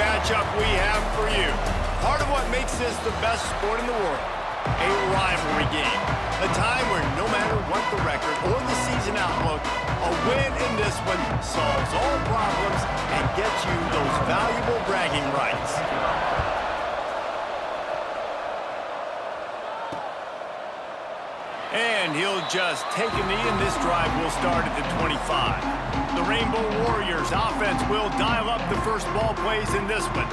matchup we have for you. Part of what makes this the best sport in the world, a rivalry game. A time where no matter what the record or the season outlook, a win in this one solves all problems and gets you those valuable bragging rights. And he'll just take a knee, and this drive will start at the 25. The Rainbow Warriors offense will dial up the first ball plays in this one.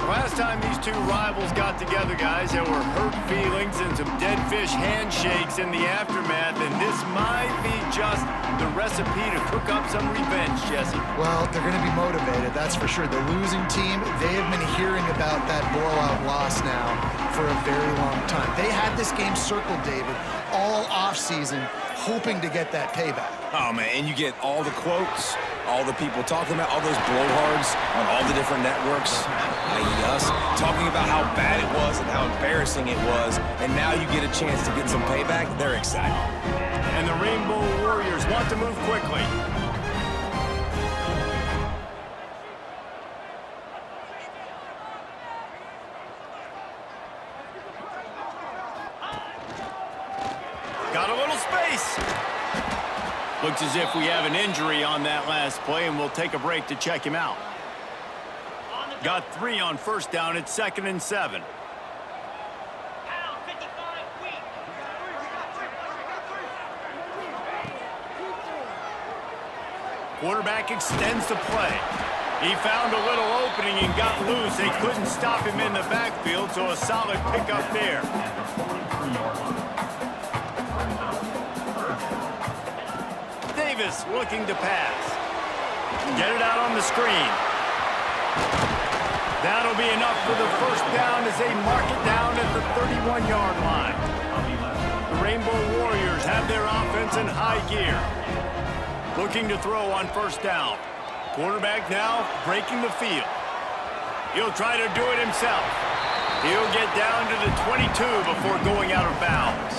Last time these two rivals got together, guys, there were hurt feelings and some dead fish handshakes in the aftermath, and this might be just the recipe to cook up some revenge, Jesse. Well, they're going to be motivated, that's for sure. The losing team, they have been hearing about that blowout loss now for a very long time. They had this game circled, David, all offseason, hoping to get that payback. Oh, man, and you get all the quotes, all the people talking about, all those blowhards on all the different networks, i.e. us, talking about how bad it was and how embarrassing it was, and now you get a chance to get some payback. They're excited. And the Rainbow Warriors want to move quickly. Got a little space. Looks as if we have an injury on that last play, and we'll take a break to check him out. Got 3 on first down. It's 2nd and 7. Quarterback extends the play. He found a little opening and got loose. They couldn't stop him in the backfield, so a solid pickup there. Davis looking to pass. Get it out on the screen. That'll be enough for the first down as they mark it down at the 31-yard line. The Rainbow Warriors have their offense in high gear. Looking to throw on first down. Quarterback now breaking the field. He'll try to do it himself. He'll get down to the 22 before going out of bounds.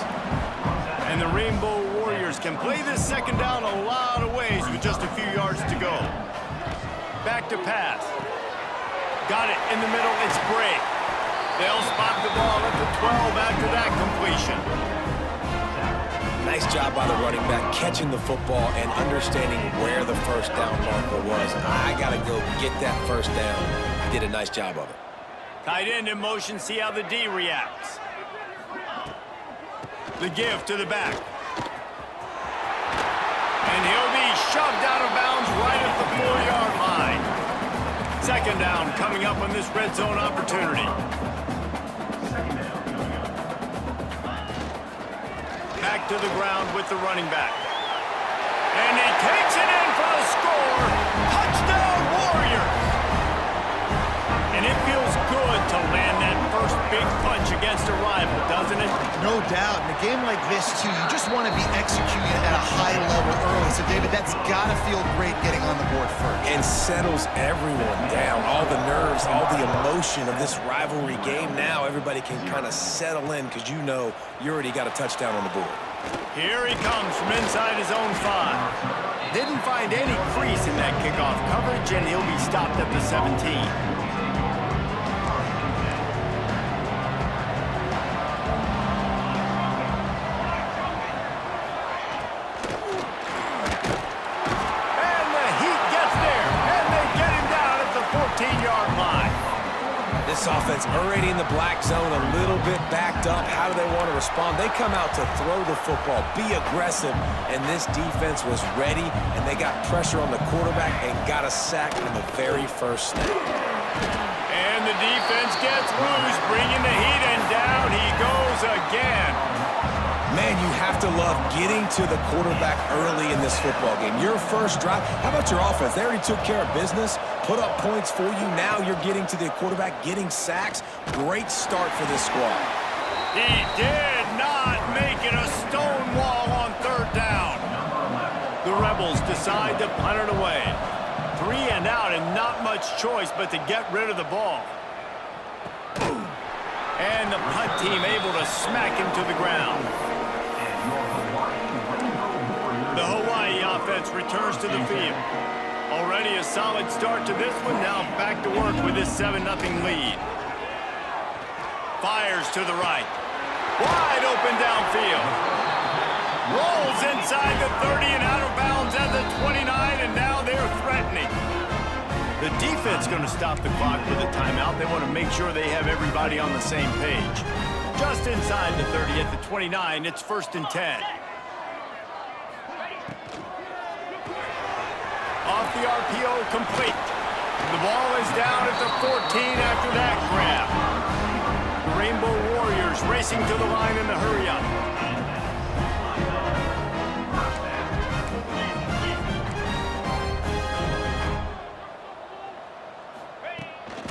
And the Rainbow Warriors can play this second down a lot of ways with just a few yards to go. Back to pass. Got it in the middle. It's Bray. They'll spot the ball at the 12 after that completion. Nice job by the running back catching the football and understanding where the first down marker was. I got to go get that first down. He did a nice job of it. Tight end in motion. See how the D reacts. The give to the back. And he'll be shoved out of bounds right at the 4-yard line. Second down coming up on this red zone opportunity. Back to the ground with the running back. And he takes it in for the score. Touchdown, Warriors! And it feels good to land that first big punch against a rival, doesn't it? No doubt. In a game like this, too, you just want to be executing at a high level early. So, David, that's got to feel great getting on the board first. And settles everyone down. All the nerves, all the emotion of this rivalry game. Now everybody can kind of settle in because you know you already got a touchdown on the board. Here he comes from inside his own 5. Didn't find any crease in that kickoff coverage, and he'll be stopped at the 17. This offense already in the black zone, a little bit backed up. How do they want to respond? They come out to throw the football, be aggressive, and this defense was ready, and they got pressure on the quarterback and got a sack on the very first snap. And the defense gets loose, bringing the heat, and down he goes again. Man, you have to love getting to the quarterback early in this football game. Your first drive, how about your offense? They already took care of business, put up points for you. Now you're getting to the quarterback, getting sacks. Great start for this squad. He did not make it a stone wall on third down. The Rebels decide to punt it away. 3 and out and not much choice but to get rid of the ball. And the punt team able to smack him to the ground. The Hawaii offense returns to the field. Already a solid start to this one. Now back to work with this 7-0 lead. Fires to the right. Wide open downfield. Rolls inside the 30 and out of bounds at the 29, and now they're threatening. The defense going to stop the clock with a timeout. They want to make sure they have everybody on the same page. Just inside the 30 at the 29, it's 1st and 10. Off the RPO, complete. The ball is down at the 14 after that grab. The Rainbow Warriors racing to the line in the hurry-up.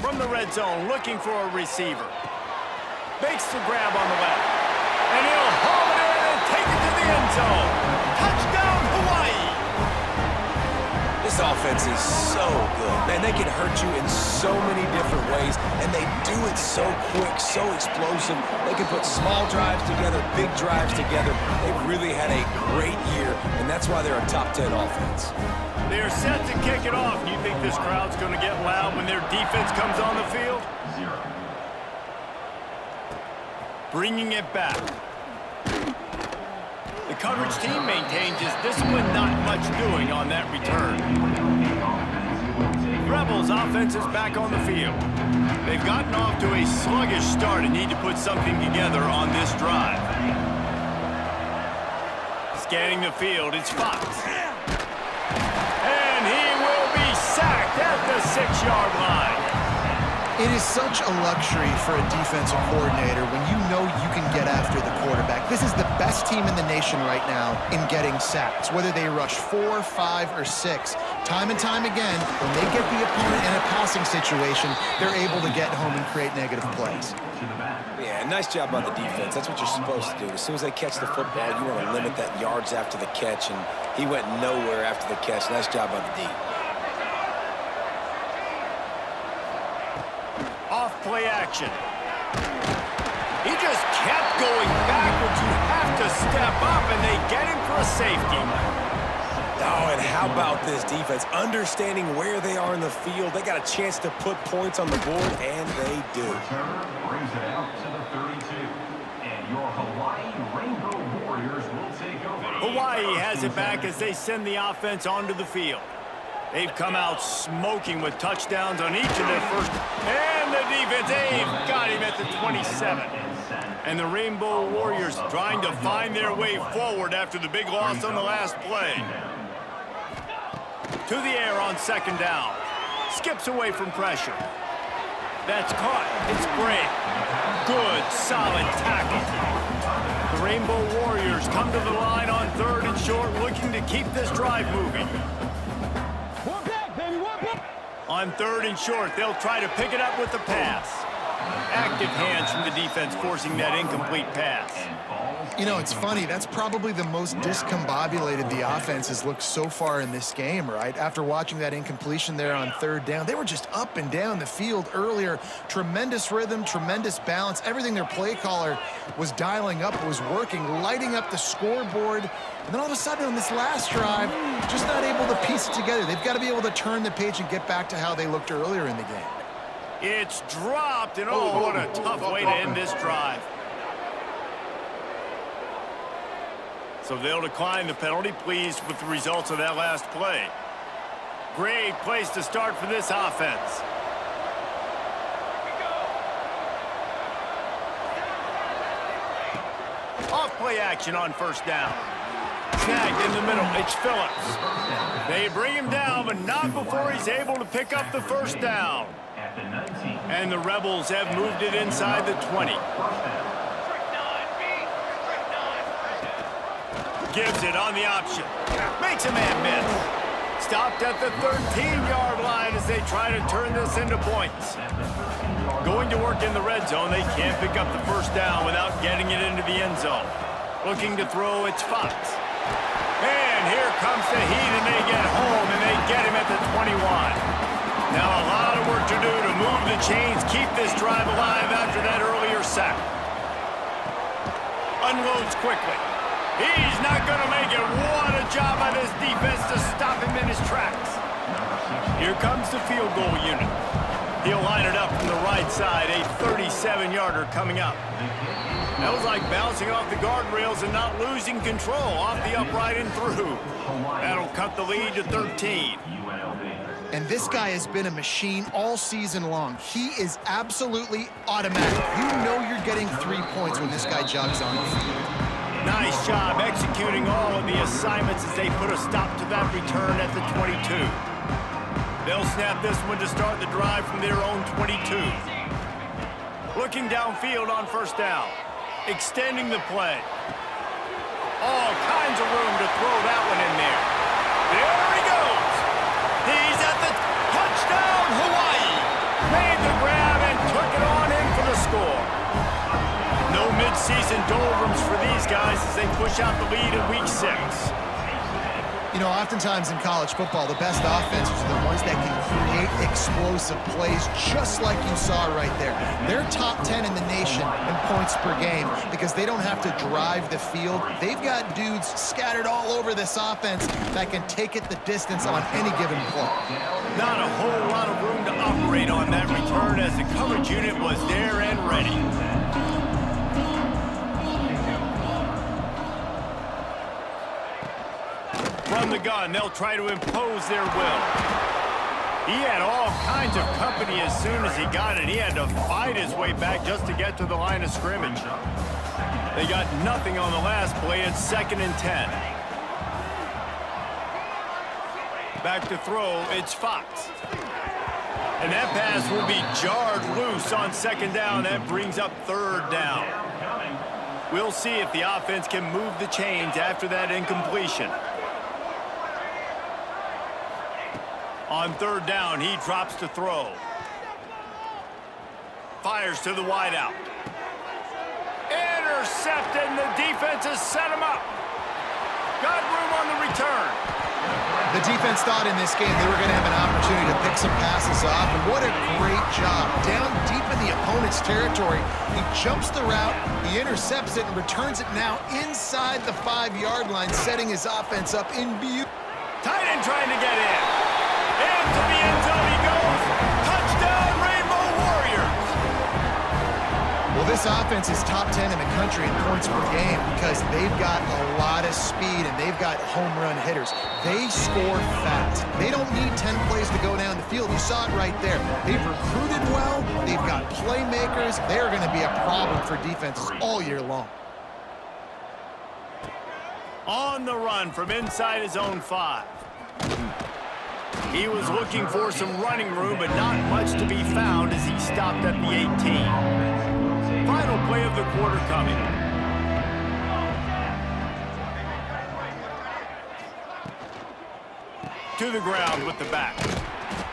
From the red zone, looking for a receiver. Makes the grab on the left. And he'll haul it in and take it to the end zone. Touchdown, Hawaii! This offense is so good. Man, they can hurt you in so many different ways, and they do it so quick, so explosive. They can put small drives together, big drives together. They've really had a great year, and that's why they're a top 10 offense. They're set to kick it off. You think this crowd's going to get loud when their defense comes on the field? Bringing it back. The coverage team maintains its discipline, not much doing on that return. Rebels offense is back on the field. They've gotten off to a sluggish start and need to put something together on this drive. Scanning the field, it's Fox. And he will be sacked at the 6-yard line. It is such a luxury for a defensive coordinator when you know you can get after the quarterback. This is the best team in the nation right now in getting sacks, whether they rush 4, 5, or 6. Time and time again, when they get the opponent in a passing situation, they're able to get home and create negative plays. Yeah, nice job by the defense. That's what you're supposed to do. As soon as they catch the football, you want to limit that yards after the catch, and he went nowhere after the catch. Nice job by the D. Off-play action. He just kept going backwards. You have to step up, and they get him for a safety. Oh, and how about this defense? Understanding where they are in the field. They got a chance to put points on the board, and they do. Brings it out to the 32. And your Hawaii Rainbow Warriors will take over. Hawaii has it back as they send the offense onto the field. They've come out smoking with touchdowns on each of their first. And the defense, they've got him at the 27. And the Rainbow Warriors trying to find their way forward after the big loss on the last play. To the air on 2nd down. Skips away from pressure. That's caught. It's Bray. Good, solid tackle. The Rainbow Warriors come to the line on 3rd and short, looking to keep this drive moving. On 3rd and short, they'll try to pick it up with the pass. Active hands from the defense forcing that incomplete pass. You know, it's funny. That's probably the most discombobulated the offense has looked so far in this game, right? After watching that incompletion there on 3rd down, they were just up and down the field earlier. Tremendous rhythm, tremendous balance. Everything their play caller was dialing up was working, lighting up the scoreboard. And then all of a sudden on this last drive, just not able to piece it together. They've got to be able to turn the page and get back to how they looked earlier in the game. It's dropped, and oh, what a tough way to end this drive. So they'll decline the penalty, pleased with the results of that last play. Great place to start for this offense. Off-play action on 1st down. Snagged in the middle, it's Phillips. They bring him down, but not before he's able to pick up the 1st down. And the Rebels have moved it inside the 20. Gives it on the option. Makes a man miss. Stopped at the 13-yard line as they try to turn this into points. Going to work in the red zone, they can't pick up the 1st down without getting it into the end zone. Looking to throw, it's Fox. And here comes the heat, and they get home, and they get him at the 21. Now a lot of work to do to move the chains, keep this drive alive after that earlier sack. Unloads quickly. He's not going to make it. What a job by this defense to stop him in his tracks. Here comes the field goal unit. He'll line it up from the right side, a 37-yarder coming up. That was like bouncing off the guardrails and not losing control off the upright and through. That'll cut the lead to 13. And this guy has been a machine all season long. He is absolutely automatic. You know you're getting 3 points when this guy jogs on the field. Nice job executing all of the assignments as they put a stop to that return at the 22. They'll snap this one to start the drive from their own 22. Looking downfield on first down. Extending the play. All kinds of room to throw that one in there. There he goes. He's at the touchdown, Hawaii. Made the grab and took it on in for the score. No midseason doldrums for these guys as they push out the lead in week 6. You know, oftentimes in college football, the best offenses are the ones that can create explosive plays just like you saw right there. They're top 10 in the nation in points per game because they don't have to drive the field. They've got dudes scattered all over this offense that can take it the distance on any given play. Not a whole lot of room to operate on that return as the coverage unit was there and ready. From the gun, they'll try to impose their will. He had all kinds of company as soon as he got it. He had to fight his way back just to get to the line of scrimmage. They got nothing on the last play. It's 2nd and 10. Back to throw, it's Fox. And that pass will be jarred loose on 2nd down. That brings up 3rd down. We'll see if the offense can move the chains after that incompletion. On 3rd down, he drops to throw. Fires to the wideout. Intercepted, and the defense has set him up. Got room on the return. The defense thought in this game they were going to have an opportunity to pick some passes off, and what a great job. Down deep in the opponent's territory, he jumps the route, he intercepts it, and returns it now inside the 5-yard line, setting his offense up in beauty. Tight end trying to get in. Into the end zone he goes. Touchdown, Rainbow Warriors. Well, this offense is top 10 in the country in points per game because they've got a lot of speed and they've got home run hitters. They score fast. They don't need 10 plays to go down the field. You saw it right there. They've recruited well. They've got playmakers. They're going to be a problem for defenses all year long. On the run from inside his own 5. He was looking for some running room, but not much to be found as he stopped at the 18. Final play of the quarter coming. To the ground with the back.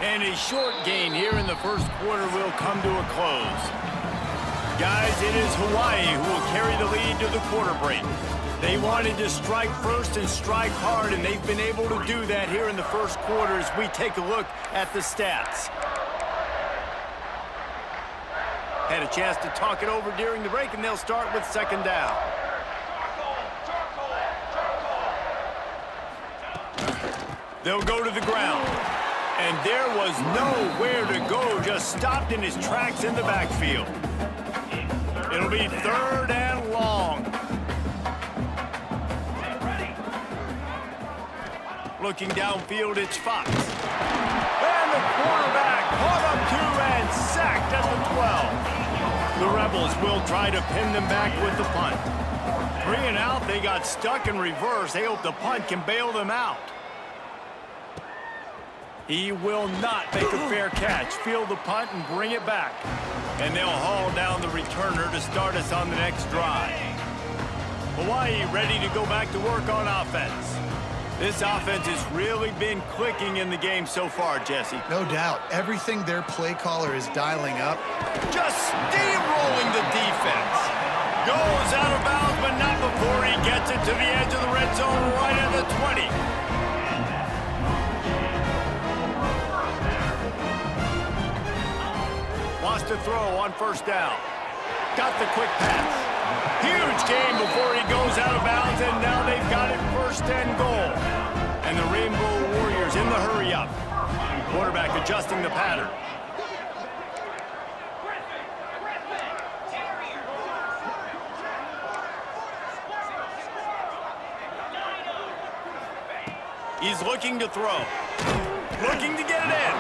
And a short gain here in the first quarter will come to a close. Guys, it is Hawaii who will carry the lead to the quarter break. They wanted to strike first and strike hard, and they've been able to do that here in the first quarter as we take a look at the stats. Had a chance to talk it over during the break, and they'll start with 2nd down. They'll go to the ground. And there was nowhere to go, just stopped in his tracks in the backfield. It'll be 3rd and long. Looking downfield, it's Fox. And the quarterback caught up to and sacked at the 12. The Rebels will try to pin them back with the punt. 3 and out, they got stuck in reverse. They hope the punt can bail them out. He will not make a fair catch. Field the punt and bring it back. And they'll haul down the returner to start us on the next drive. Hawaii ready to go back to work on offense. This offense has really been clicking in the game so far, Jesse. No doubt. Everything their play caller is dialing up. Just steamrolling the defense. Goes out of bounds, but not before he gets it to the edge of the red zone right at the 20. Wants to throw on 1st down. Got the quick pass. Huge game before he goes out of bounds, and now they've got it 1st and goal. And the Rainbow Warriors in the hurry-up. Quarterback adjusting the pattern. He's looking to throw. Looking to get it in.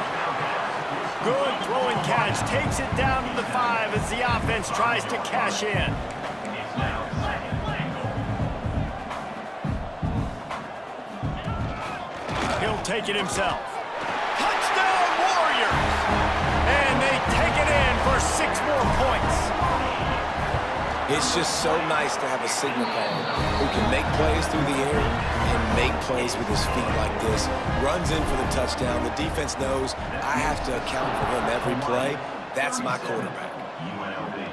Good throw and catch. Takes it down to the 5 as the offense tries to cash in. He'll take it himself. Touchdown, Warriors! And they take it in for 6 more points. It's just so nice to have a signal caller who can make plays through the air and make plays with his feet like this. Runs in for the touchdown. The defense knows I have to account for him every play. That's my quarterback. UNLV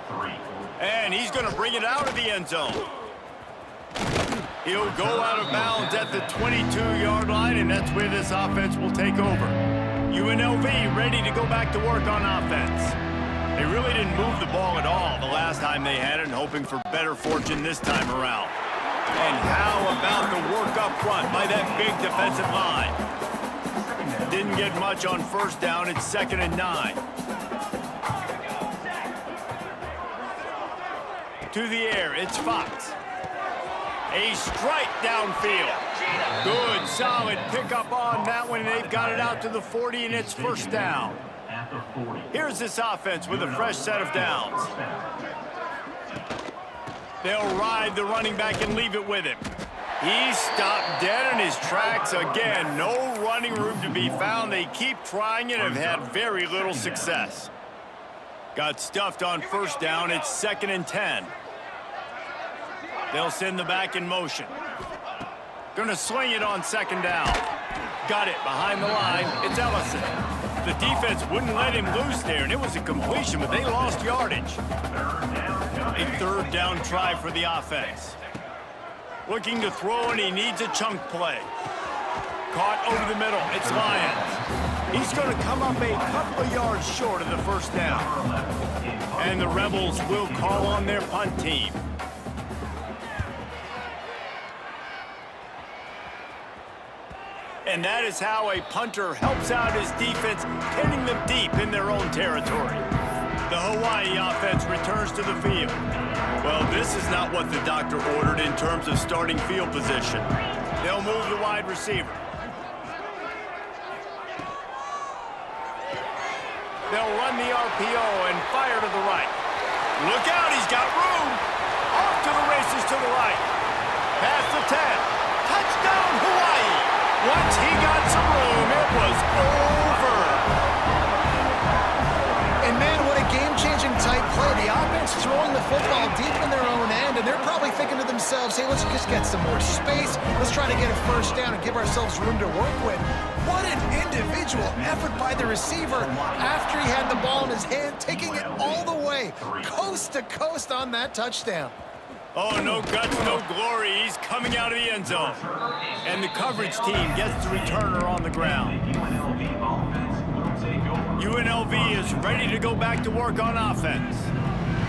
3. And he's going to bring it out of the end zone. He'll go out of bounds at the 22-yard line, and that's where this offense will take over. UNLV ready to go back to work on offense. They really didn't move the ball at all the last time they had it, and hoping for better fortune this time around. And how about the work up front by that big defensive line? Didn't get much on first down. It's 2nd and 9. To the air, it's Fox. A strike downfield. Good, solid pickup on that one. They've got it out to the 40, and it's 1st down. Here's this offense with a fresh set of downs. They'll ride the running back and leave it with him. He's stopped dead in his tracks again. No running room to be found. They keep trying it and have had very little success. Got stuffed on 1st down. It's 2nd and 10. They'll send the back in motion. Gonna swing it on 2nd down. Got it behind the line. It's Ellison. The defense wouldn't let him loose there, and it was a completion, but they lost yardage. A 3rd down try for the offense. Looking to throw, and he needs a chunk play. Caught over the middle. It's Lyons. He's going to come up a couple of yards short of the 1st down. And the Rebels will call on their punt team. And that is how a punter helps out his defense, pinning them deep in their own territory. The Hawaii offense returns to the field. Well, this is not what the doctor ordered in terms of starting field position. They'll move the wide receiver. They'll run the RPO and fire to the right. Look out, he's got room. Off to the races to the right. Past the 10. Touchdown, Hawaii. Once he got some room, it was over. And man, what a game-changing type play. The offense throwing the football deep in their own end, and they're probably thinking to themselves, hey, let's just get some more space. Let's try to get a 1st down and give ourselves room to work with. What an individual effort by the receiver after he had the ball in his hand, taking it all the way, coast to coast on that touchdown. Oh, no guts, no glory. He's coming out of the end zone. And the coverage team gets the returner on the ground. UNLV is ready to go back to work on offense.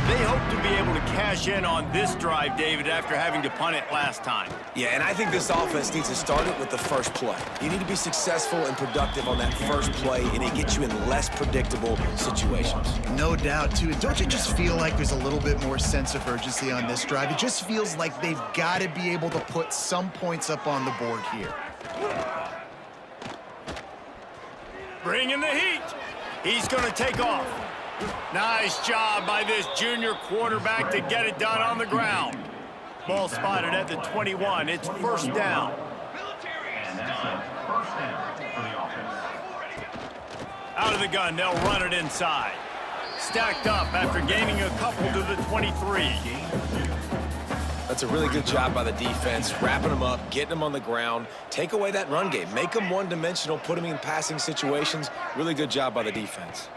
They hope to be able to cash in on this drive, David, after having to punt it last time. Yeah, and I think this offense needs to start it with the first play. You need to be successful and productive on that first play, and it gets you in less predictable situations. No doubt, too. Don't you just feel like there's a little bit more sense of urgency on this drive? It just feels like they've got to be able to put some points up on the board here. Bring in the heat. He's going to take off. Nice job by this junior quarterback to get it done on the ground. Ball spotted at the 21. It's 1st down. And that's a 1st down for the offense. Out of the gun, they'll run it inside. Stacked up after gaining a couple to the 23. That's a really good job by the defense, wrapping them up, getting them on the ground. Take away that run game. Make them one-dimensional, put them in passing situations. Really good job by the defense.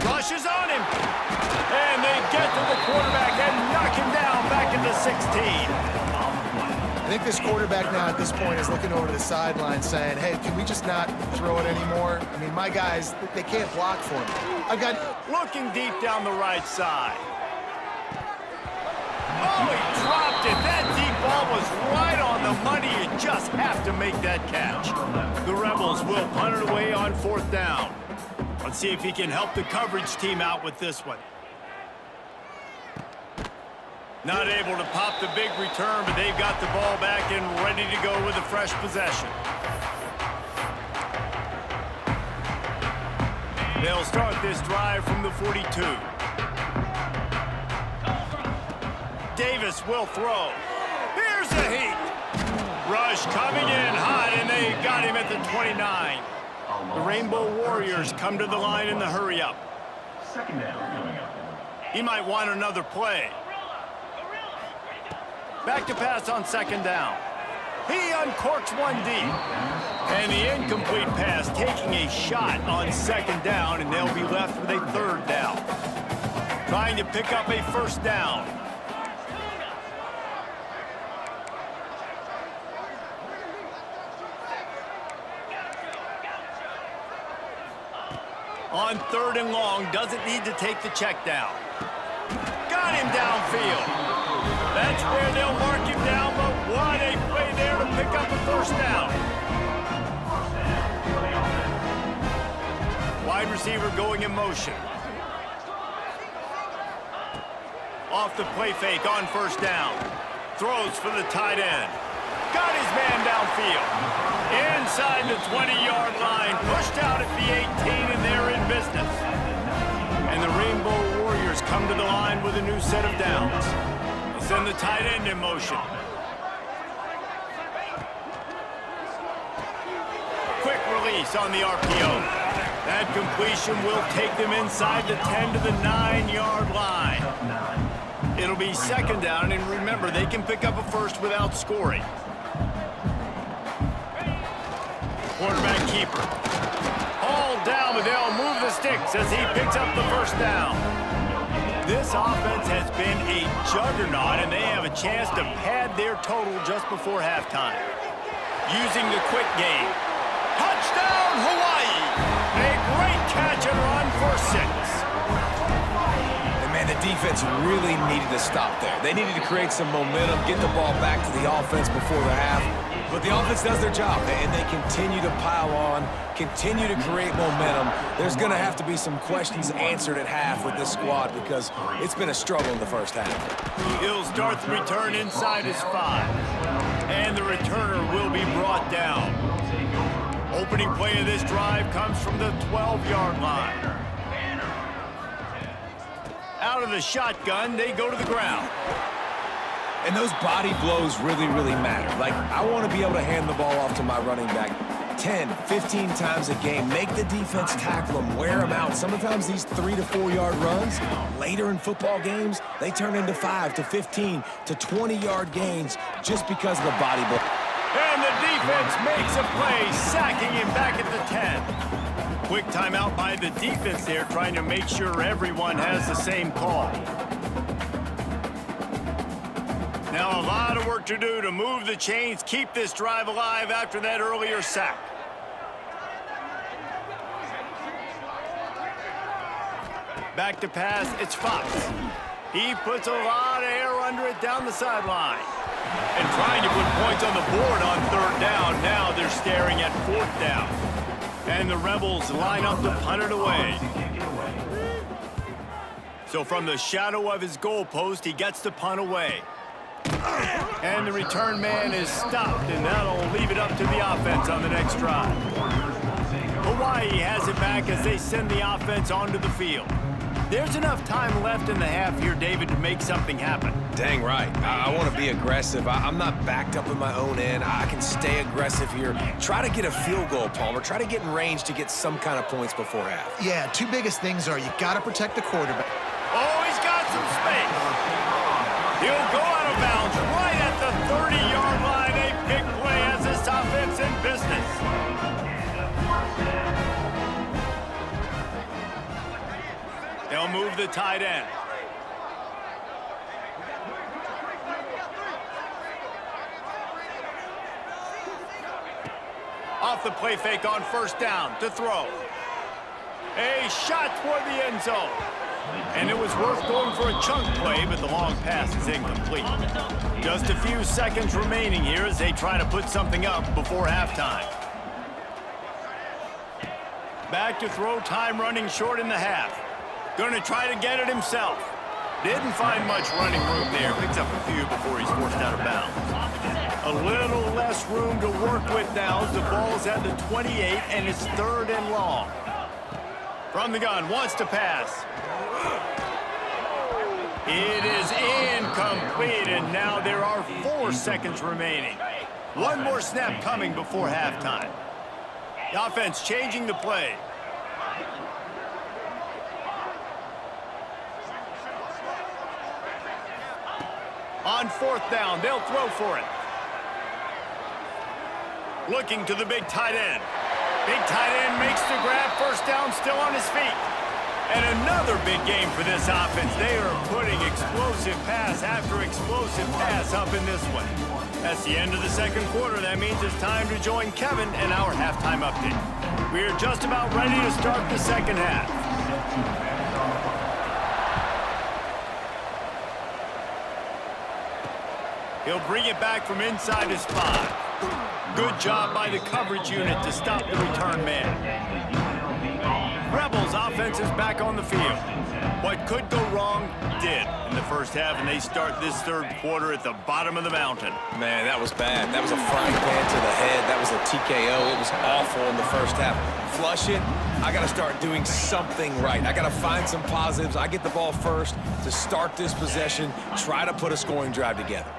Rushes on him. And they get to the quarterback and knock him down back into 16. I think this quarterback now at this point is looking over to the sideline saying, hey, can we just not throw it anymore? I mean, my guys, they can't block for me. I've got... Looking deep down the right side. Oh, he dropped it. That deep ball was right on the money. You just have to make that catch. The Rebels will punt it away on 4th down. Let's see if he can help the coverage team out with this one. Not able to pop the big return, but they've got the ball back and ready to go with a fresh possession. They'll start this drive from the 42. Davis will throw. Here's the heat. Rush coming in hot, and they got him at the 29. The Rainbow Warriors come to the line in the hurry-up. Second down coming up. He might want another play. Back to pass on 2nd down. He uncorks one deep. And the incomplete pass taking a shot on 2nd down, and they'll be left with a 3rd down. Trying to pick up a 1st down. On 3rd and long, doesn't need to take the check down. Got him downfield. That's where they'll mark him down, but what a play there to pick up a 1st down. Wide receiver going in motion. Off the play fake on 1st down. Throws for the tight end. Got his man downfield. Inside the 20-yard line. Pushed out at the 18, and they're in business. And the Rainbow Warriors come to the line with a new set of downs. They send the tight end in motion. Quick release on the RPO. That completion will take them inside the 10 to the 9-yard line. It'll be 2nd down, and remember, they can pick up a 1st without scoring. Quarterback keeper. All down, but they'll move the sticks as he picks up the 1st down. This offense has been a juggernaut, and they have a chance to pad their total just before halftime. Using the quick game. Touchdown, Hawaii! A great catch and run for 6. And man, the defense really needed to stop there. They needed to create some momentum, get the ball back to the offense before the half. But the offense does their job, and they continue to pile on, continue to create momentum. There's going to have to be some questions answered at half with this squad because it's been a struggle in the first half. He'll start the return inside his 5. And the returner will be brought down. Opening play of this drive comes from the 12-yard line. Out of the shotgun, they go to the ground. And those body blows really, really matter. Like, I want to be able to hand the ball off to my running back 10, 15 times a game. Make the defense tackle them, wear them out. Sometimes these 3 to 4 yard runs, later in football games, they turn into 5 to 15 to 20-yard gains just because of the body blow. And the defense makes a play, sacking him back at the 10. Quick timeout by the defense there, trying to make sure everyone has the same call. Now a lot of work to do to move the chains, keep this drive alive after that earlier sack. Back to pass, it's Fox. He puts a lot of air under it down the sideline. And trying to put points on the board on 3rd down. Now they're staring at 4th down. And the Rebels line up to punt it away. So from the shadow of his goalpost, he gets to punt away. And the return man is stopped, and that'll leave it up to the offense on the next drive. Hawaii has it back as they send the offense onto the field. There's enough time left in the half here, David, to make something happen. Dang right. I want to be aggressive. I'm not backed up in my own end. I can stay aggressive here. Try to get a field goal, Palmer. Try to get in range to get some kind of points before half. Yeah, 2 biggest things are you got to protect the quarterback. Oh, he's got some space. He'll go out of bounds right at the 30-yard line. A big play as this offense in business. They'll move the tight end. Off the play fake on 1st down to throw. A shot toward the end zone. And it was worth going for a chunk play, but the long pass is incomplete. Just a few seconds remaining here as they try to put something up before halftime. Back to throw, time running short in the half. Going to try to get it himself. Didn't find much running room there. Picks up a few before he's forced out of bounds. A little less room to work with now as the ball's at the 28 and it's 3rd and long. From the gun, wants to pass. It is incomplete, and now there are 4 seconds remaining. One more snap coming before halftime. The offense changing the play. On 4th down, they'll throw for it. Looking to the big tight end. Big tight end makes the grab. 1st down, still on his feet. And another big game for this offense. They are putting explosive pass after explosive pass up in this one. That's the end of the 2nd quarter. That means it's time to join Kevin and our halftime update. We are just about ready to start the 2nd half. He'll bring it back from inside his 5. Good job by the coverage unit to stop the return man. Rebels offense is back on the field. What could go wrong did in the 1st half, and they start this 3rd quarter at the bottom of the mountain. Man, that was bad. That was a frying pan to the head. That was a TKO. It was awful in the 1st half. Flush it. I got to start doing something right. I got to find some positives. I get the ball first to start this possession, try to put a scoring drive together.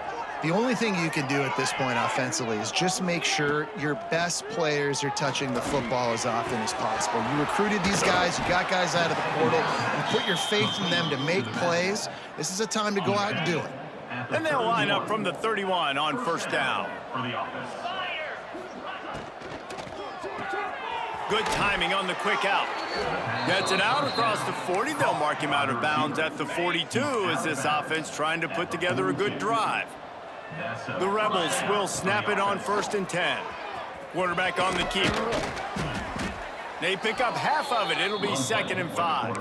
The only thing you can do at this point offensively is just make sure your best players are touching the football as often as possible. You recruited these guys, you got guys out of the portal, you put your faith in them to make plays. This is a time to go out and do it. And they'll line up from the 31 on 1st down. Good timing on the quick out. Gets it out across the 40. They'll mark him out of bounds at the 42 as this offense trying to put together a good drive. The Rebels will snap it on 1st and 10. Quarterback on the keeper. They pick up half of it. It'll be 2nd and 5.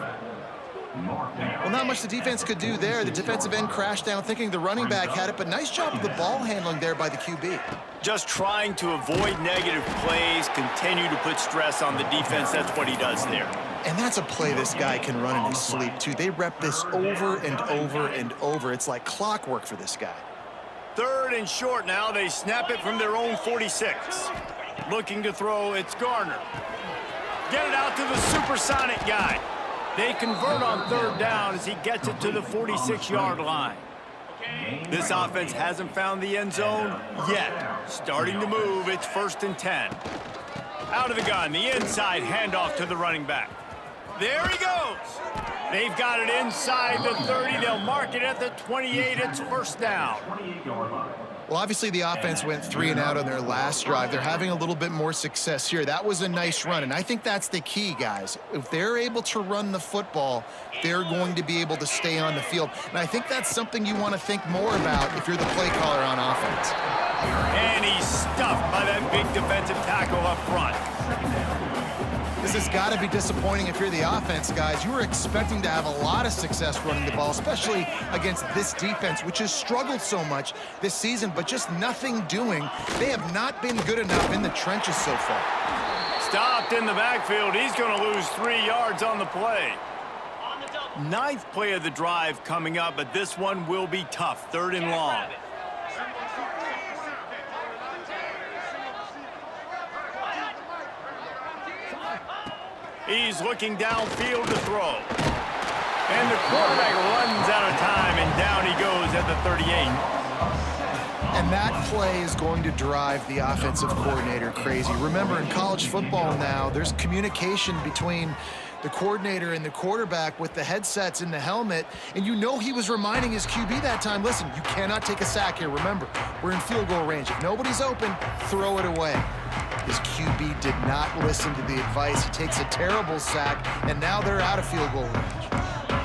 Well, not much the defense could do there. The defensive end crashed down thinking the running back had it, but nice job of the ball handling there by the QB. Just trying to avoid negative plays, continue to put stress on the defense. That's what he does there. And that's a play this guy can run in his sleep, too. They rep this over and over and over. It's like clockwork for this guy. 3rd and short now. They snap it from their own 46. Looking to throw, it's Garner. Get it out to the supersonic guy. They convert on 3rd down as he gets it to the 46-yard line. This offense hasn't found the end zone yet. Starting to move, it's 1st and 10. Out of the gun, the inside handoff to the running back. There he goes. They've got it inside the 30. They'll mark it at the 28. It's 1st down. Well, obviously the offense went 3 and out on their last drive. They're having a little bit more success here. That was a nice run, and I think that's the key, guys. If they're able to run the football, they're going to be able to stay on the field. And I think that's something you want to think more about if you're the play caller on offense. And he's stuffed by that big defensive tackle up front. This has got to be disappointing if you're the offense, guys. You were expecting to have a lot of success running the ball, especially against this defense, which has struggled so much this season, but just nothing doing. They have not been good enough in the trenches so far. Stopped in the backfield. He's going to lose 3 yards on the play. 9th play of the drive coming up, but this one will be tough. 3rd and long. He's looking downfield to throw. And the quarterback runs out of time, and down he goes at the 38. And that play is going to drive the offensive coordinator crazy. Remember, in college football now, there's communication between the coordinator and the quarterback with the headsets in the helmet, and you know he was reminding his QB that time, listen, you cannot take a sack here. Remember, we're in field goal range. If nobody's open, throw it away. His QB did not listen to the advice. He takes a terrible sack, and now they're out of field goal range.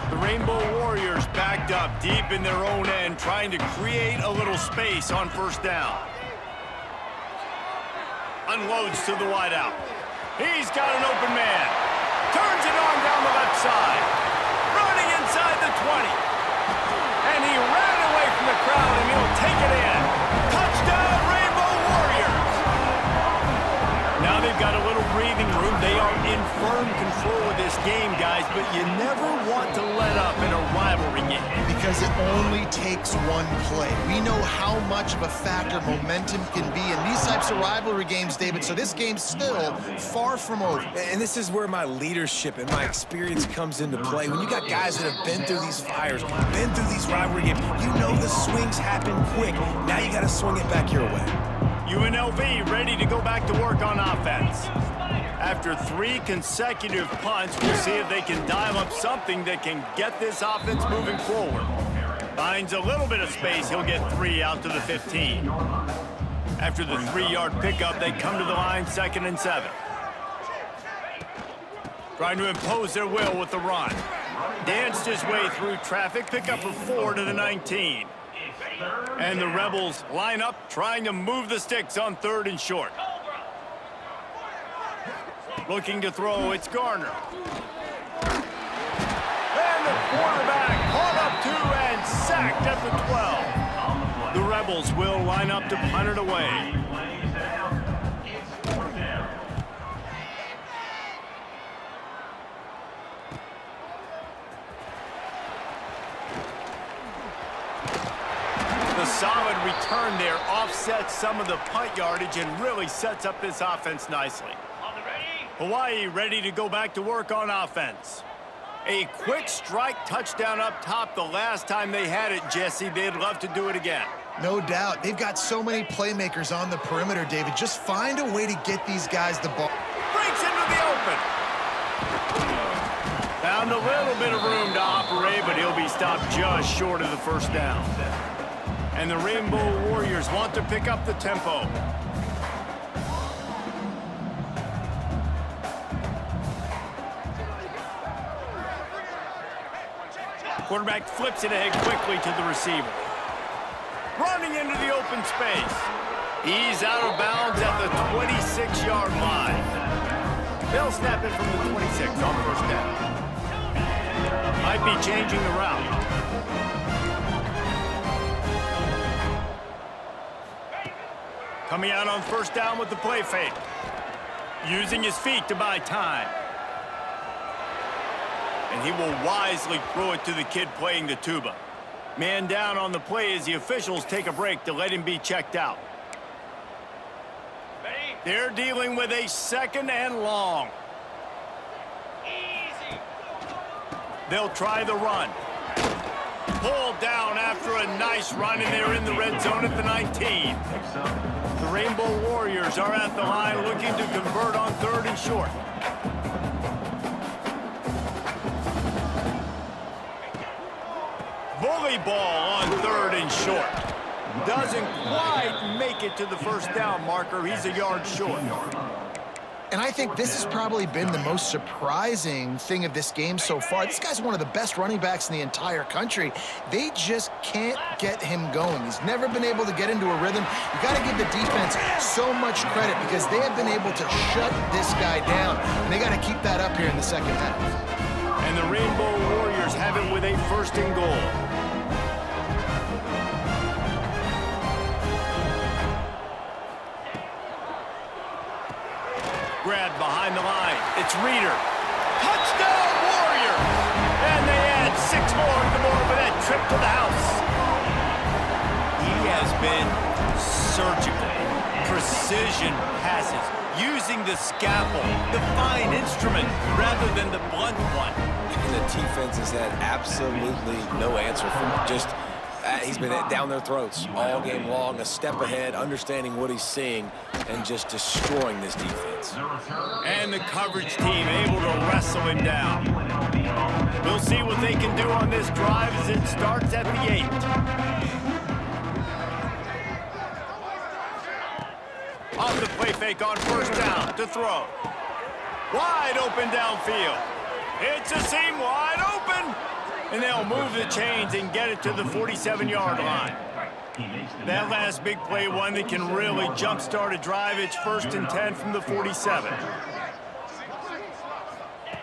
The Rainbow Warriors backed up deep in their own end, trying to create a little space on 1st down. Unloads to the wideout. He's got an open man. Turns it on down the left side. Running you never want to let up in a rivalry game. Because it only takes one play. We know how much of a factor momentum can be in these types of rivalry games, David, so this game's still far from over. And this is where my leadership and my experience comes into play. When you got guys that have been through these fires, been through these rivalry games, you know the swings happen quick. Now you got to swing it back your way. UNLV ready to go back to work on offense. After 3 consecutive punts, we'll see if they can dial up something that can get this offense moving forward. Finds a little bit of space, he'll get 3 out to the 15. After the 3-yard pickup, they come to the line 2nd and 7. Trying to impose their will with the run. Danced his way through traffic, pick up a 4 to the 19. And the Rebels line up, trying to move the sticks on 3rd and short. Looking to throw, it's Garner. And the quarterback caught up 2 and sacked at the 12. The Rebels will line up to punt it away. The solid return there offsets some of the punt yardage and really sets up this offense nicely. Hawaii ready to go back to work on offense. A quick strike touchdown up top the last time they had it, Jesse. They'd love to do it again. No doubt. They've got so many playmakers on the perimeter, David. Just find a way to get these guys the ball. Breaks into the open. Found a little bit of room to operate, but he'll be stopped just short of the first down. And the Rainbow Warriors want to pick up the tempo. Quarterback flips it ahead quickly to the receiver. Running into the open space. He's out of bounds at the 26-yard line. They'll snap it from the 26 on first down. Might be changing the route. Coming out on first down with the play fake. Using his feet to buy time. And he will wisely throw it to the kid playing the tuba. Man down on the play as the officials take a break to let him be checked out. They're dealing with a 2nd and long. They'll try the run. Pulled down after a nice run, and they're in the red zone at the 19. The Rainbow Warriors are at the line looking to convert on 3rd and short. Volleyball on 3rd and short. Doesn't quite make it to the first down marker. He's a yard short. And I think this has probably been the most surprising thing of this game so far. This guy's one of the best running backs in the entire country. They just can't get him going. He's never been able to get into a rhythm. You got to give the defense so much credit because they have been able to shut this guy down. And they got to keep that up here in the second half. And the Rainbow Warriors have it with a 1st and goal. Grabbed behind the line. It's Reeder. Touchdown Warriors! And they add 6 more to the board with that trip to the house. He has been surgical. Precision passes. Using the scaffold, the fine instrument, rather than the blunt one. And the defense has had absolutely no answer for him. Just, he's been down their throats all game long, a step ahead, understanding what he's seeing, and just destroying this defense. And the coverage team able to wrestle him down. We'll see what they can do on this drive as it starts at the 8. Off the play fake on first down to throw. Wide open downfield. It's a seam wide open. And they'll move the chains and get it to the 47-yard line. That last big play, one that can really jump-start a drive. It's 1st and 10 from the 47.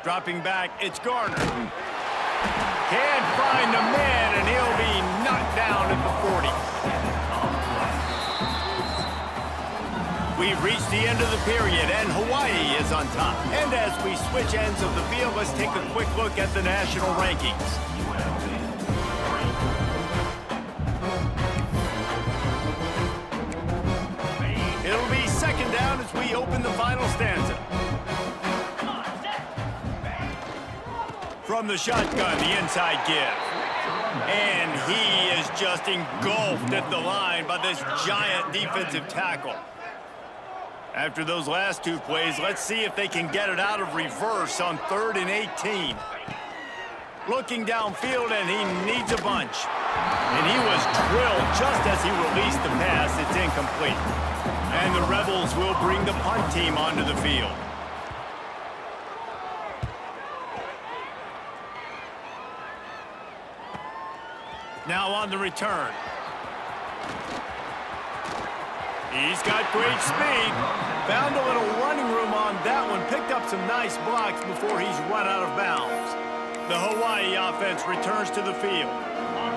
Dropping back, it's Garner. Can't find a man, and he'll be knocked down at the 40. We've reached the end of the period, and Hawaii is on top. And as we switch ends of the field, let's take a quick look at the national rankings. It'll be second down as we open the final stanza. From the shotgun, the inside give. And he is just engulfed at the line by this giant defensive tackle. After those last two plays, let's see if they can get it out of reverse on 3rd and 18. Looking downfield, and he needs a bunch. And he was drilled just as he released the pass. It's incomplete. And the Rebels will bring the punt team onto the field. Now on the return. He's got great speed. Found a little running room on that one. Picked up some nice blocks before he's run out of bounds. The Hawaii offense returns to the field.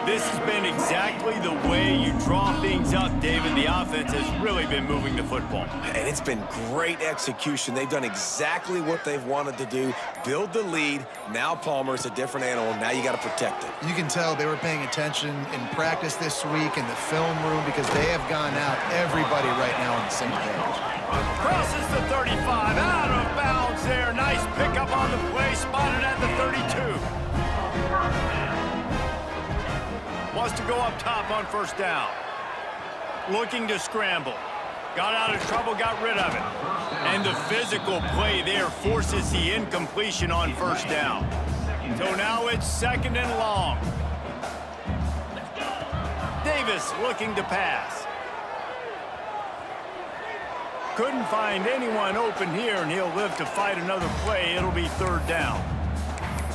This has been exactly the way you draw things up, David. The offense has really been moving the football. And it's been great execution. They've done exactly what they've wanted to do. Build the lead. Now Palmer's a different animal. Now you got to protect it. You can tell they were paying attention in practice this week in the film room because they have gone out everybody right now on the same page. Crosses the 35. Out of bounds there. Nice pickup on the play. Spotted at the 32. Wants to go up top on first down. Looking to scramble. Got out of trouble, got rid of it. And the physical play there forces the incompletion on first down. So now it's 2nd and long. Davis looking to pass. Couldn't find anyone open here, and he'll live to fight another play. It'll be 3rd down.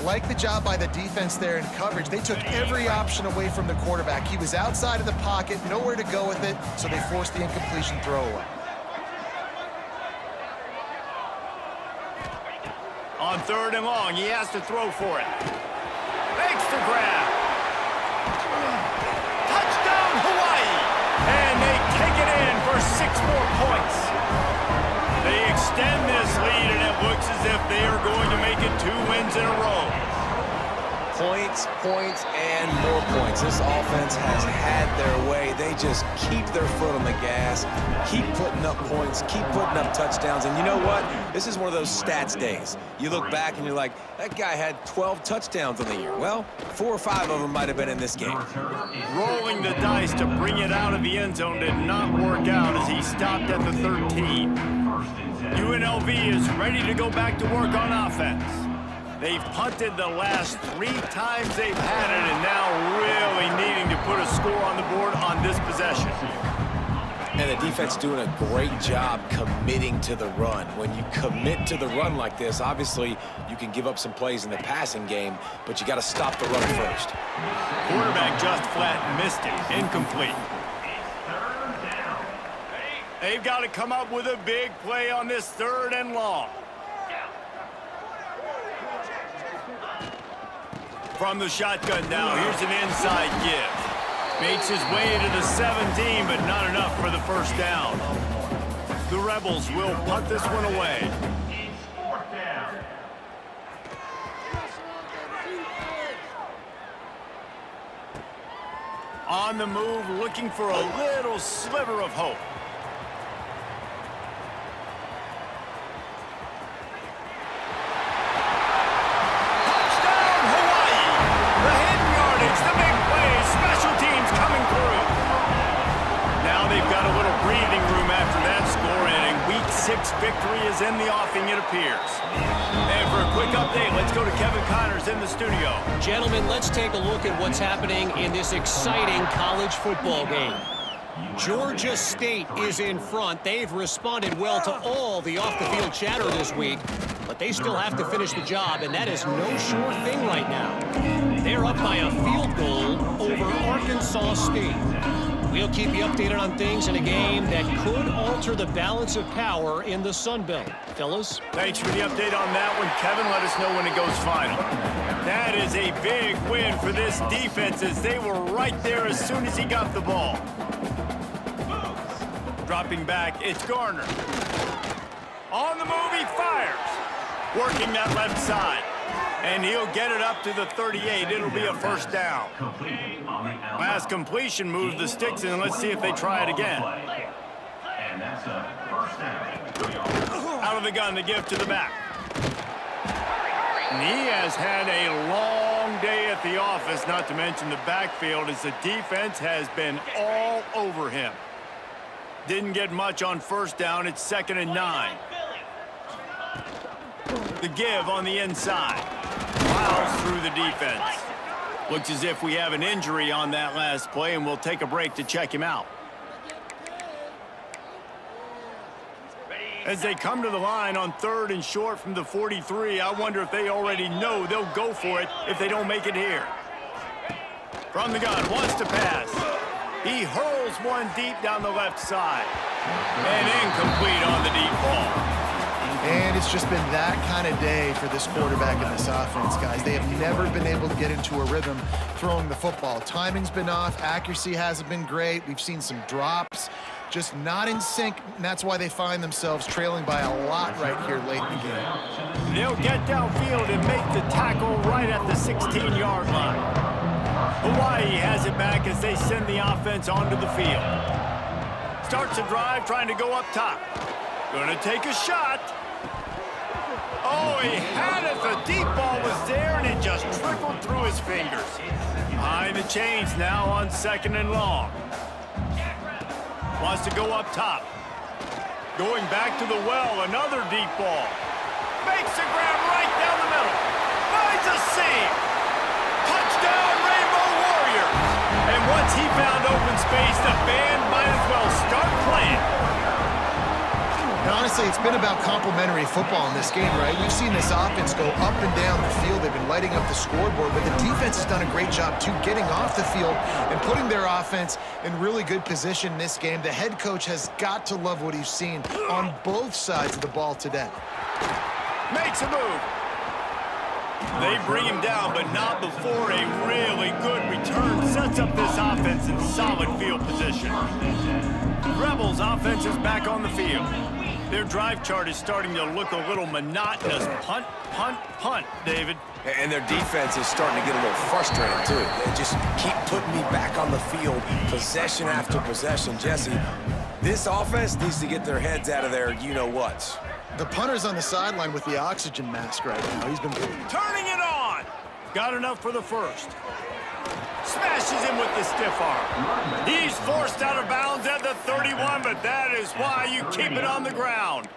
Like the job by the defense there in coverage. They took every option away from the quarterback. He was outside of the pocket, nowhere to go with it, so they forced the incompletion throwaway. On 3rd and long, he has to throw for it. Makes the grab. Touchdown, Hawaii! And they take it in for 6 more points. They extend this lead, and it looks as if they are going to make it 2 wins in a row. Points, points, and more points. This offense has had their way. They just keep their foot on the gas, keep putting up points, keep putting up touchdowns. And you know what? This is one of those stats days. You look back and you're like, that guy had 12 touchdowns on the year. Well, 4 or 5 of them might have been in this game. Rolling the dice to bring it out of the end zone did not work out as he stopped at the 13. UNLV is ready to go back to work on offense. They've punted the last 3 times they've had it, and now really needing to put a score on the board on this possession. And the defense doing a great job committing to the run. When you commit to the run like this, obviously you can give up some plays in the passing game, but you got to stop the run first. Quarterback just flat missed it. Incomplete. They've got to come up with a big play on this 3rd and long. From the shotgun now, here's an inside give. Makes his way to the 17, but not enough for the first down. The Rebels will punt this one away. On the move, looking for a little sliver of hope. Victory is in the offing, it appears. And for a quick update, let's go to Kevin Connors in the studio. Gentlemen, let's take a look at what's happening in this exciting college football game. Georgia State is in front. They've responded well to all the off-the-field chatter this week, but they still have to finish the job, and that is no sure thing right now. They're up by a field goal over Arkansas State. We'll keep you updated on things in a game that could alter the balance of power in the Sun Belt. Fellas? Thanks for the update on that one, Kevin. Let us know when it goes final. That is a big win for this defense as they were right there as soon as he got the ball. Dropping back, it's Garner. On the move, he fires. Working that left side. And he'll get it up to the 38. It'll be a first down. Last completion moves the sticks in. Let's see if they try it again. And that's a first down. Out of the gun to give to the back. And he has had a long day at the office, not to mention the backfield, as the defense has been all over him. Didn't get much on first down. It's 2nd and 9. The give on the inside. Plows through the defense. Looks as if we have an injury on that last play, and we'll take a break to check him out. As they come to the line on 3rd and short from the 43, I wonder if they already know they'll go for it if they don't make it here. From the gun, wants to pass. He hurls one deep down the left side. And incomplete on the deep ball. And it's just been that kind of day for this quarterback and this offense, guys. They have never been able to get into a rhythm throwing the football. Timing's been off. Accuracy hasn't been great. We've seen some drops. Just not in sync, and that's why they find themselves trailing by a lot right here late in the game. They'll get downfield and make the tackle right at the 16-yard line. Hawaii has it back as they send the offense onto the field. Starts a drive trying to go up top. Gonna take a shot. Oh, he had it. The deep ball was there, and it just trickled through his fingers. Behind the chains now on 2nd and long. Wants to go up top. Going back to the well, another deep ball. Makes a grab right down the middle. Finds a seam. Touchdown, Rainbow Warriors. And once he found open space, the band might as well start playing. And honestly, it's been about complementary football in this game, right? We've seen this offense go up and down the field. They've been lighting up the scoreboard, but the defense has done a great job, too, getting off the field and putting their offense in really good position in this game. The head coach has got to love what he's seen on both sides of the ball today. Makes a move. They bring him down, but not before a really good return sets up this offense in solid field position. Rebels offense is back on the field. Their drive chart is starting to look a little monotonous. Punt, punt, punt, David. And their defense is starting to get a little frustrated, too. They just keep putting me back on the field, possession after possession. Jesse, this offense needs to get their heads out of their you-know-whats. The punter's on the sideline with the oxygen mask right now. He's been turning it on. Got enough for the first. Smashes him with the stiff arm. He's forced out of bounds at the 31, but that is why you keep it on the ground.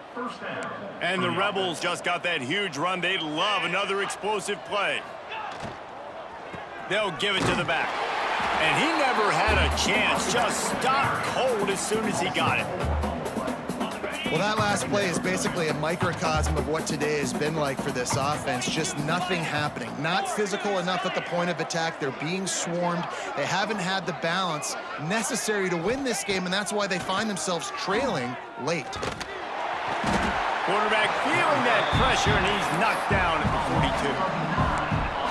And the Rebels just got that huge run. They'd love another explosive play. They'll give it to the back. And he never had a chance. Just stopped cold as soon as he got it. Well, that last play is basically a microcosm of what today has been like for this offense. Just nothing happening. Not physical enough at the point of attack. They're being swarmed. They haven't had the balance necessary to win this game, and that's why they find themselves trailing late. Quarterback feeling that pressure, and he's knocked down at the 42.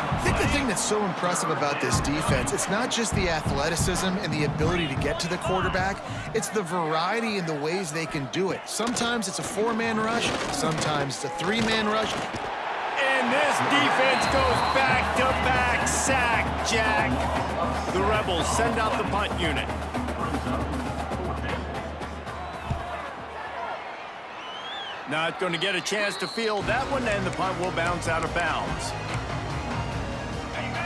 I think the thing that's so impressive about this defense, it's not just the athleticism and the ability to get to the quarterback, it's the variety in the ways they can do it. Sometimes it's a 4-man rush, sometimes it's a 3-man rush. And this defense goes back-to-back sack, Jack. The Rebels send out the punt unit. Not going to get a chance to field that one, and the punt will bounce out of bounds.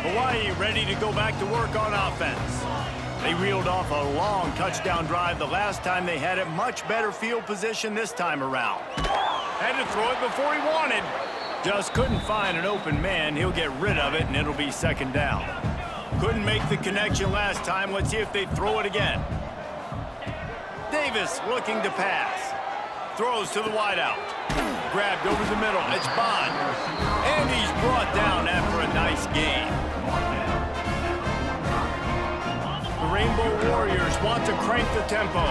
Hawaii ready to go back to work on offense. They reeled off a long touchdown drive the last time they had it. Much better field position this time around. Had to throw it before he wanted. Just couldn't find an open man. He'll get rid of it, and it'll be 2nd down. Couldn't make the connection last time. Let's see if they throw it again. Davis looking to pass. Throws to the wideout. Grabbed over the middle. It's Bond. And he's brought down after a nice gain. The Rainbow Warriors want to crank the tempo.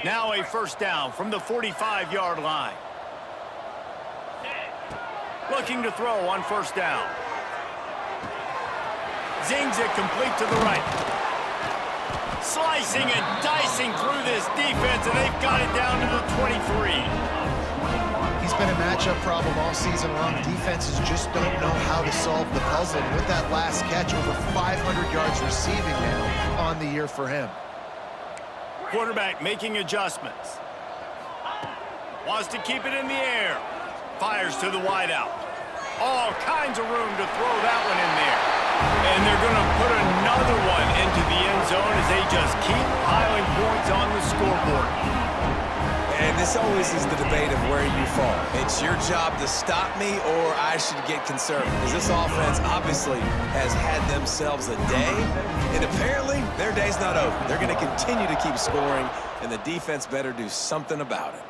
Now a first down from the 45-yard line. Looking to throw on first down. Zings it complete to the right. Slicing and dicing through this defense, and they've got it down to the 23. He's been a matchup problem all season long. Defenses just don't know how to solve the puzzle. And with that last catch, over 500 yards receiving now on the year for him. Quarterback making adjustments. Wants to keep it in the air. Fires to the wideout. All kinds of room to throw that one in there. And they're going to put another one into the end zone as they just keep piling points on the scoreboard. And this always is the debate of where you fall. It's your job to stop me, or I should get conservative. Because this offense obviously has had themselves a day, and apparently their day's not over. They're going to continue to keep scoring, and the defense better do something about it.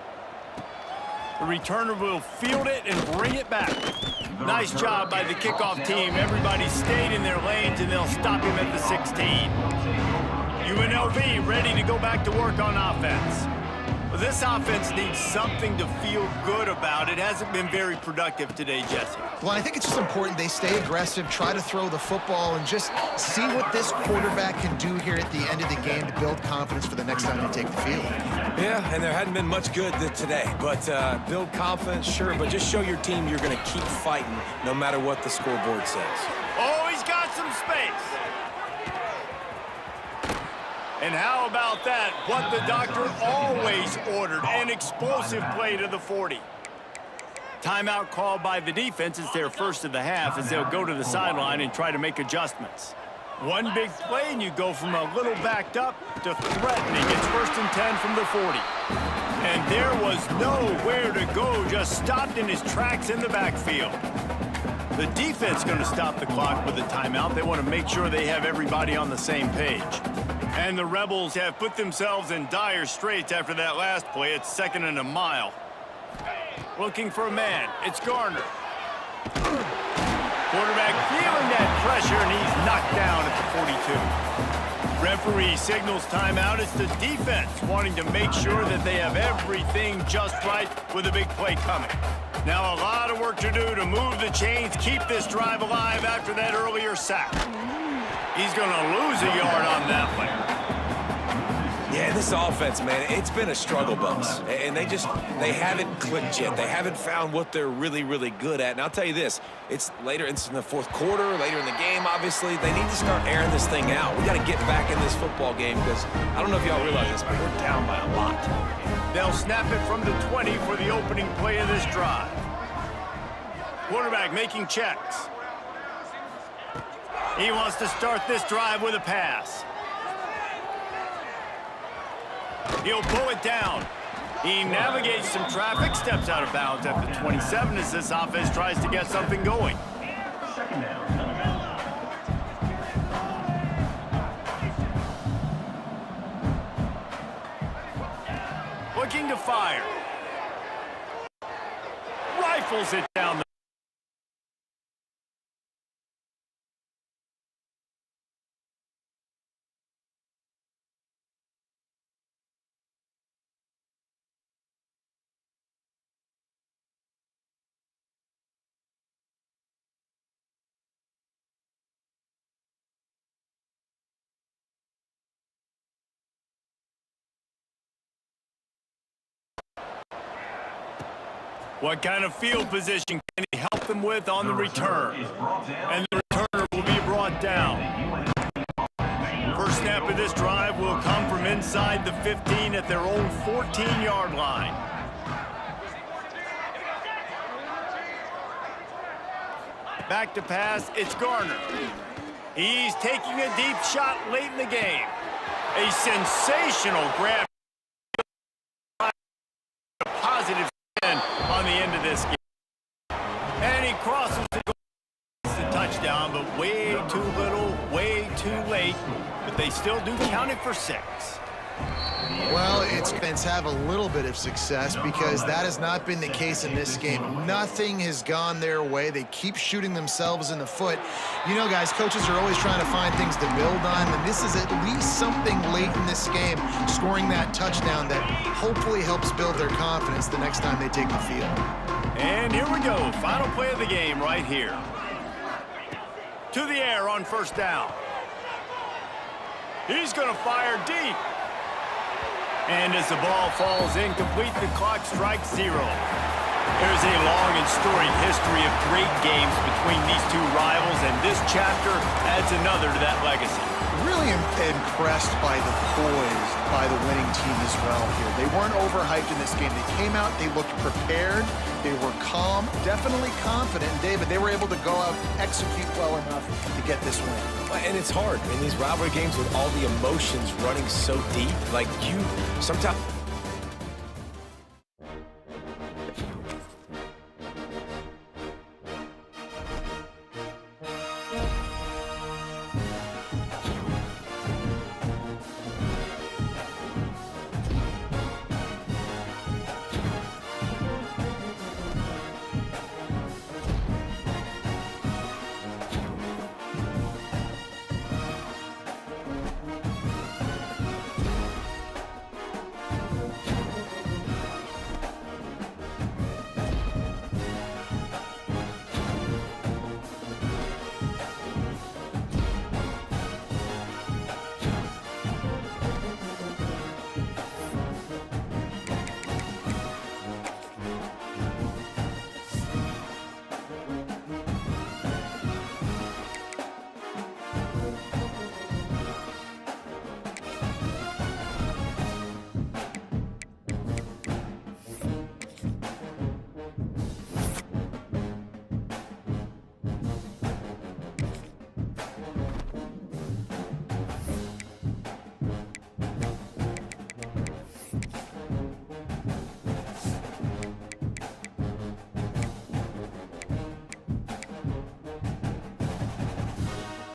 The returner will field it and bring it back. Nice job by the kickoff team. Everybody stayed in their lanes, and they'll stop him at the 16. UNLV ready to go back to work on offense. Well, this offense needs something to feel good about. It hasn't been very productive today, Jesse. Well, I think it's just important they stay aggressive, try to throw the football, and just see what this quarterback can do here at the end of the game to build confidence for the next time they take the field. Yeah, and there hadn't been much good today. But build confidence, sure, but just show your team you're going to keep fighting no matter what the scoreboard says. Oh, he's got some space. And how about that? What the doctor always ordered, an explosive play to the 40. Timeout called by the defense. It's their first of the half as they'll go to the sideline and try to make adjustments. One big play and you go from a little backed up to threatening. It's 1st and 10 from the 40. And there was nowhere to go, just stopped in his tracks in the backfield. The defense going to stop the clock with a timeout. They want to make sure they have everybody on the same page. And the Rebels have put themselves in dire straits after that last play. It's 2nd and a mile. Looking for a man. It's Garner. Quarterback feeling that pressure, and he's knocked down at the 42. Referee signals timeout. It's the defense wanting to make sure that they have everything just right with a big play coming. Now a lot of work to do to move the chains, keep this drive alive after that earlier sack. He's going to lose a yard on that one. Yeah, this offense, man, it's been a struggle bus. And they haven't clicked yet. They haven't found what they're really, really good at. And I'll tell you this, it's later, it's in the 4th quarter, later in the game, obviously. They need to start airing this thing out. We got to get back in this football game because I don't know if y'all realize this, but we're down by a lot. They'll snap it from the 20 for the opening play of this drive. Quarterback making checks. He wants to start this drive with a pass. He'll pull it down. He navigates some traffic, steps out of bounds at the 27 as this offense tries to get something going. 2nd down. Looking to fire. Rifles it down the What kind of field position can he help them with on the return? And the returner will be brought down. First snap of this drive will come from inside the 15 at their own 14-yard line. Back to pass, it's Garner. He's taking a deep shot late in the game. A sensational grab. A positive spin on the end of this game. And he crosses the goal. It's a touchdown, but way too little, way too late. But they still do count it for 6. Well, it's fans have a little bit of success because that has not been the case in this game. Nothing has gone their way. They keep shooting themselves in the foot. You know, guys, coaches are always trying to find things to build on, and this is at least something late in this game, scoring that touchdown that hopefully helps build their confidence the next time they take the field. And here we go. Final play of the game right here. to the air on first down. He's going to fire deep. And as the ball falls incomplete, the clock strikes 0. There's a long and storied history of great games between these two rivals, and this chapter adds another to that legacy. Really impressed by the poise by the winning team as well here. They weren't overhyped in this game. They came out, they looked prepared, they were calm, definitely confident. And David, they were able to go out, execute well enough to get this win. And it's hard in these rivalry games with all the emotions running so deep. Like, sometimes